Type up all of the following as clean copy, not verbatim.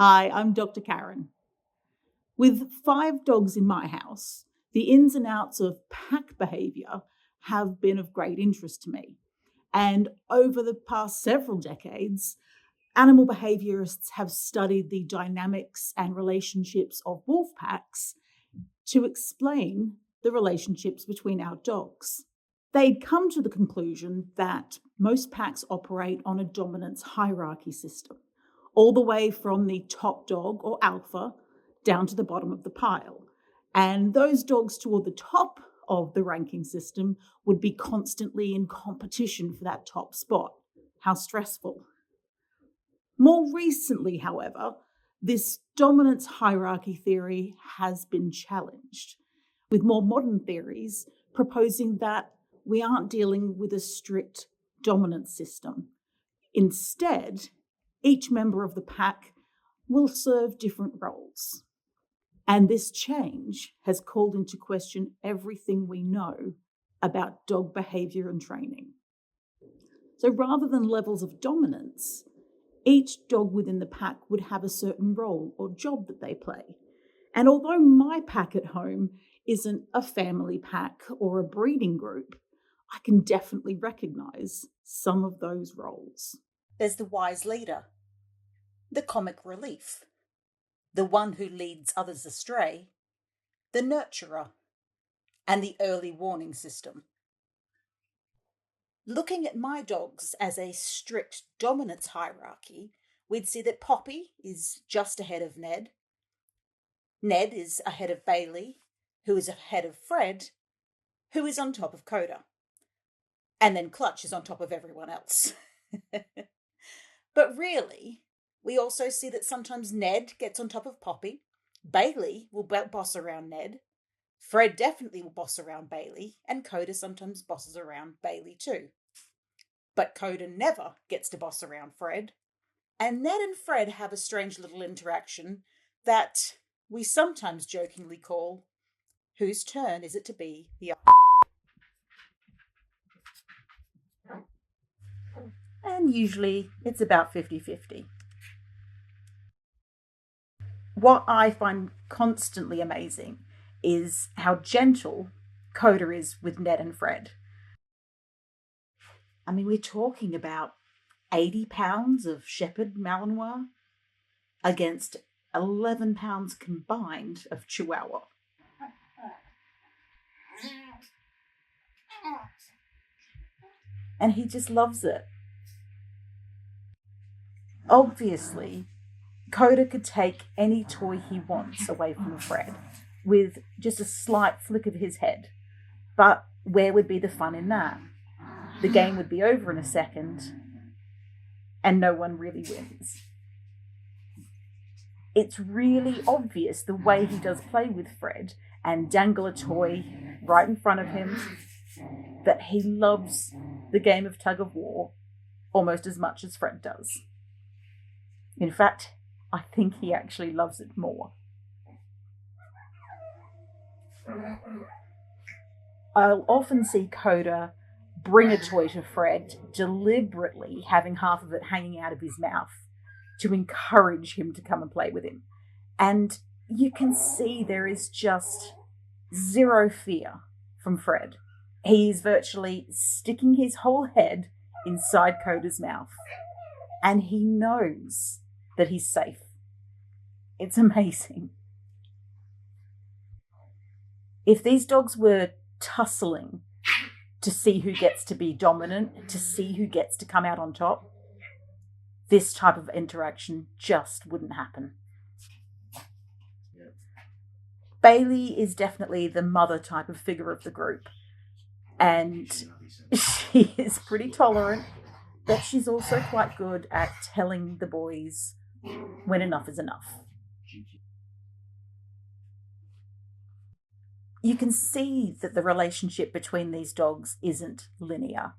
Hi, I'm Dr. Karyn. With 5 dogs in my house, the ins and outs of pack behaviour have been of great interest to me. And over the past several decades, animal behaviourists have studied the dynamics and relationships of wolf packs to explain the relationships between our dogs. They'd come to the conclusion that most packs operate on a dominance hierarchy system, all the way from the top dog or alpha down to the bottom of the pile. And those dogs toward the top of the ranking system would be constantly in competition for that top spot. How stressful. More recently, however, this dominance hierarchy theory has been challenged, with more modern theories proposing that we aren't dealing with a strict dominance system. Instead, each member of the pack will serve different roles. And this change has called into question everything we know about dog behaviour and training. So rather than levels of dominance, each dog within the pack would have a certain role or job that they play. And although my pack at home isn't a family pack or a breeding group, I can definitely recognise some of those roles. There's the wise leader, the comic relief, the one who leads others astray, the nurturer, and the early warning system. Looking at my dogs as a strict dominance hierarchy, we'd see that Poppy is just ahead of Ned. Ned is ahead of Bailey, who is ahead of Fred, who is on top of Coda. And then Clutch is on top of everyone else. But really, we also see that sometimes Ned gets on top of Poppy, Bailey will boss around Ned, Fred definitely will boss around Bailey, and Coda sometimes bosses around Bailey too. But Coda never gets to boss around Fred, and Ned and Fred have a strange little interaction that we sometimes jokingly call, whose turn is it to be the and usually it's about 50-50. What I find constantly amazing is how gentle Coda is with Ned and Fred. I mean, we're talking about 80 pounds of Shepherd Malinois against 11 pounds combined of Chihuahua. And he just loves it. Obviously, Coda could take any toy he wants away from Fred with just a slight flick of his head. But where would be the fun in that? The game would be over in a second, and no one really wins. It's really obvious the way he does play with Fred and dangle a toy right in front of him that he loves the game of tug of war almost as much as Fred does. In fact, I think he actually loves it more. I'll often see Coda bring a toy to Fred, deliberately having half of it hanging out of his mouth to encourage him to come and play with him. And you can see there is just zero fear from Fred. He is virtually sticking his whole head inside Coda's mouth, and he knows that he's safe. It's amazing. If these dogs were tussling to see who gets to be dominant, to see who gets to come out on top, this type of interaction just wouldn't happen. Bailey is definitely the mother type of figure of the group, and she is pretty tolerant, but she's also quite good at telling the boys when enough is enough. You can see that the relationship between these dogs isn't linear.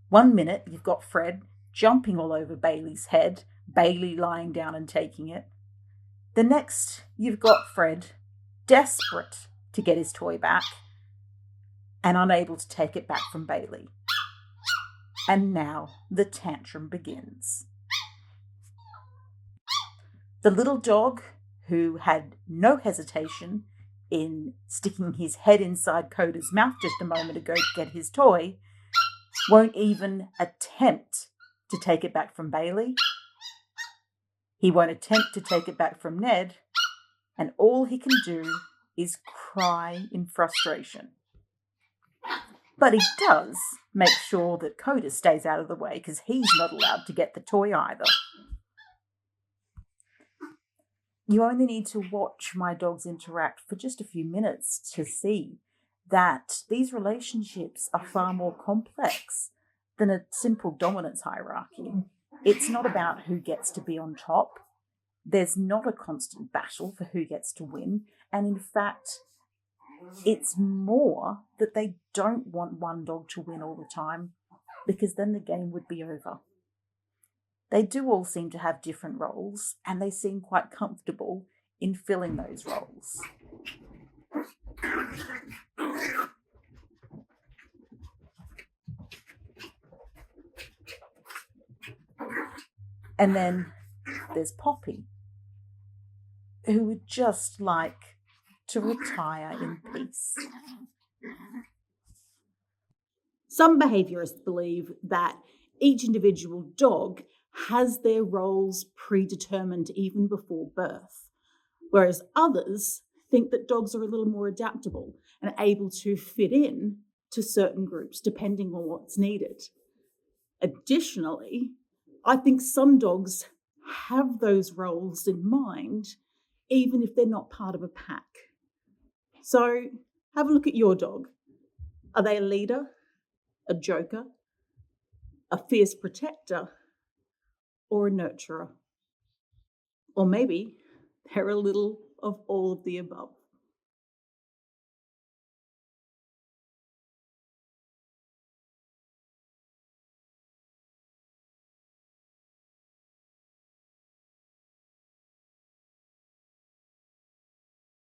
One minute you've got Fred jumping all over Bailey's head, Bailey lying down and taking it. The next you've got Fred desperate to get his toy back and unable to take it back from Bailey. And now the tantrum begins. The little dog, who had no hesitation in sticking his head inside Coda's mouth just a moment ago to get his toy, won't even attempt to take it back from Bailey. He won't attempt to take it back from Ned, and all he can do is cry in frustration. But he does make sure that Coda stays out of the way because he's not allowed to get the toy either. You only need to watch my dogs interact for just a few minutes to see that these relationships are far more complex than a simple dominance hierarchy. It's not about who gets to be on top. There's not a constant battle for who gets to win. And in fact, it's more that they don't want one dog to win all the time, because then the game would be over. They do all seem to have different roles, and they seem quite comfortable in filling those roles. And then there's Poppy, who would just like to retire in peace. Some behaviourists believe that each individual dog has their roles predetermined even before birth, whereas others think that dogs are a little more adaptable and able to fit in to certain groups depending on what's needed. Additionally, I think some dogs have those roles in mind, even if they're not part of a pack. So have a look at your dog. Are they a leader, a joker, a fierce protector, or a nurturer? Or maybe they're a little of all of the above.